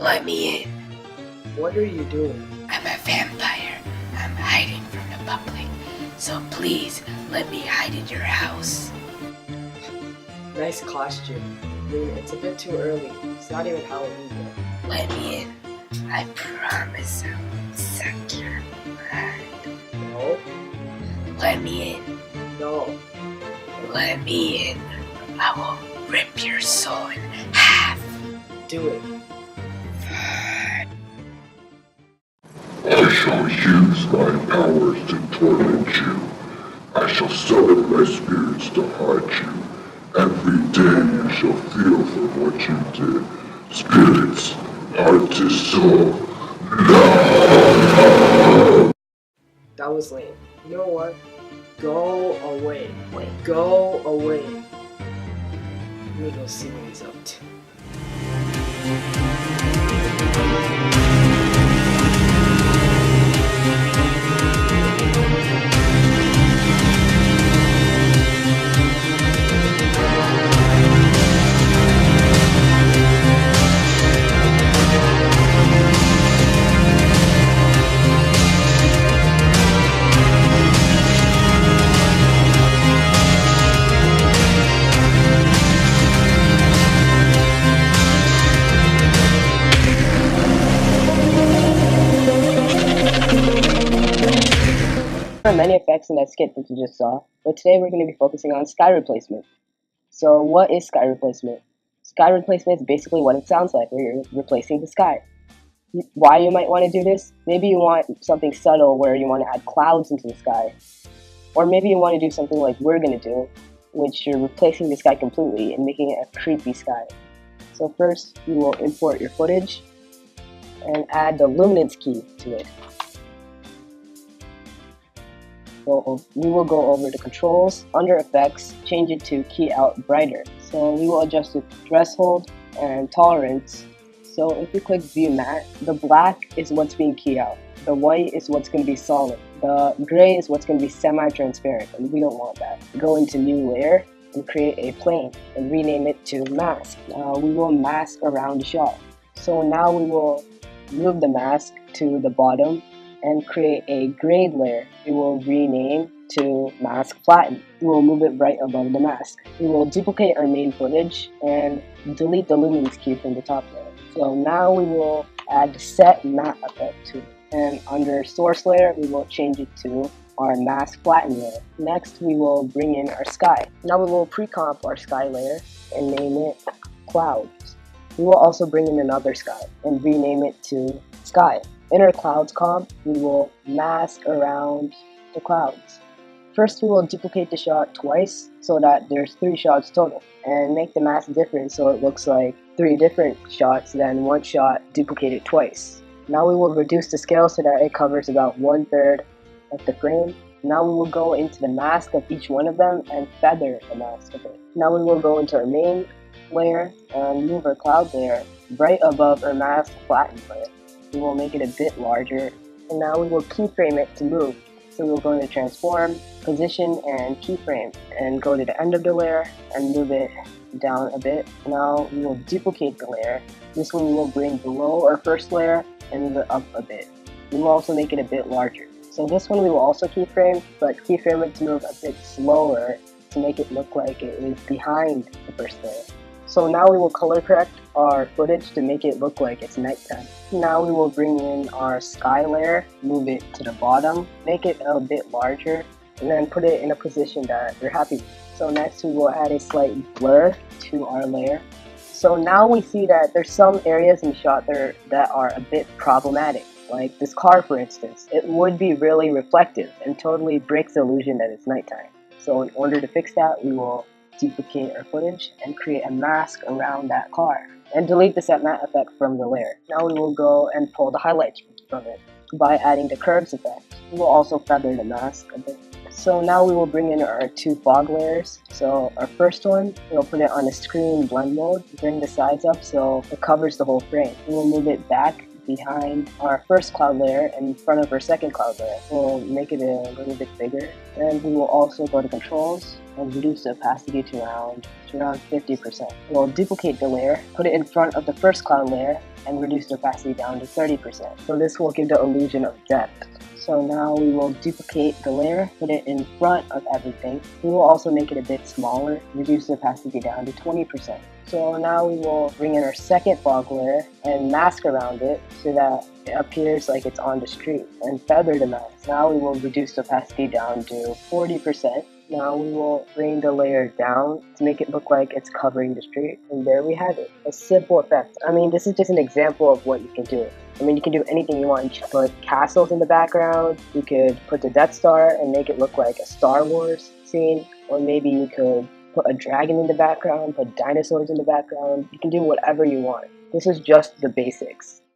Let me in. What are you doing? I'm a vampire. I'm hiding from the public. So please, let me hide in your house. Nice costume. I mean, it's a bit too early. It's not even Halloween yet. Let me in. I promise I won't suck your blood. No? Let me in. No. Let me in. I will rip your soul in half. Do it. I shall use my powers to torment you. I shall summon my spirits to haunt you. Every day you shall feel for what you did. Spirits, artist soul, That was lame. You know what? Go away. Wait. Go away. Let me go see what he's up to. There are many effects in that skit that you just saw, but today we're going to be focusing on sky replacement. So what is sky replacement? Sky replacement is basically what it sounds like, where you're replacing the sky. Why you might want to do this? Maybe you want something subtle where you want to add clouds into the sky. Or maybe you want to do something like we're going to do, which you're replacing the sky completely and making it a creepy sky. So first, you will import your footage and add the luminance key to it. So we will go over to controls, under effects, change it to key out brighter. So we will adjust the threshold and tolerance. So if you click view matte, the black is what's being keyed out. The white is what's going to be solid. The gray is what's going to be semi-transparent, and we don't want that. Go into new layer and create a plane and rename it to mask. Now we will mask around the shot. So now we will move the mask to the bottom and create a grade layer. We will rename to mask flatten. We will move it right above the mask. We will duplicate our main footage and delete the luminance key from the top layer. So now we will add the set matte effect to it. And under source layer, we will change it to our mask flatten layer. Next, we will bring in our sky. Now we will pre-comp our sky layer and name it clouds. We will also bring in another sky and rename it to sky. In our clouds comp, we will mask around the clouds. First, we will duplicate the shot twice so that there's 3 shots total, and make the mask different so it looks like 3 different shots than 1 shot duplicated twice. Now we will reduce the scale so that it covers about 1/3 of the frame. Now we will go into the mask of each one of them and feather the mask a bit. Now we will go into our main layer and move our cloud layer right above our mask flatten layer. We will make it a bit larger, and now we will keyframe it to move. So we'll go into transform, position, and keyframe, and go to the end of the layer and move it down a bit. Now we will duplicate the layer. This one we will bring below our first layer and move it up a bit. We will also make it a bit larger. So this one we will also keyframe, but keyframe it to move a bit slower to make it look like it is behind the first layer. So now we will color correct our footage to make it look like it's nighttime. Now we will bring in our sky layer, move it to the bottom, make it a bit larger, and then put it in a position that we're happy with. So next we will add a slight blur to our layer. So now we see that there's some areas in the shot there that are a bit problematic. Like this car, for instance. It would be really reflective and totally breaks the illusion that it's nighttime. So in order to fix that, we will duplicate our footage and create a mask around that car and delete the set matte effect from the layer. Now we will go and pull the highlights from it by adding the curves effect. We will also feather the mask a bit. So now we will bring in our 2 fog layers. So our first one, we'll put it on a screen blend mode, bring the sides up so it covers the whole frame. We will move it back behind our first cloud layer and in front of our second cloud layer. We'll make it a little bit bigger, and we will also go to controls and reduce the opacity to around 50%. We'll duplicate the layer, put it in front of the first cloud layer, and reduce the opacity down to 30%. So this will give the illusion of depth. So now we will duplicate the layer, put it in front of everything. We will also make it a bit smaller, reduce the opacity down to 20%. So now we will bring in our second fog layer and mask around it so that it appears like it's on the street, and feather the mask. Now we will reduce the opacity down to 40%. Now we will bring the layer down to make it look like it's covering the street. And there we have it. A simple effect. I mean, this is just an example of what you can do. I mean, you can do anything you want. You can put castles in the background. You could put the Death Star and make it look like a Star Wars scene. Or maybe you could put a dragon in the background, put dinosaurs in the background. You can do whatever you want. This is just the basics.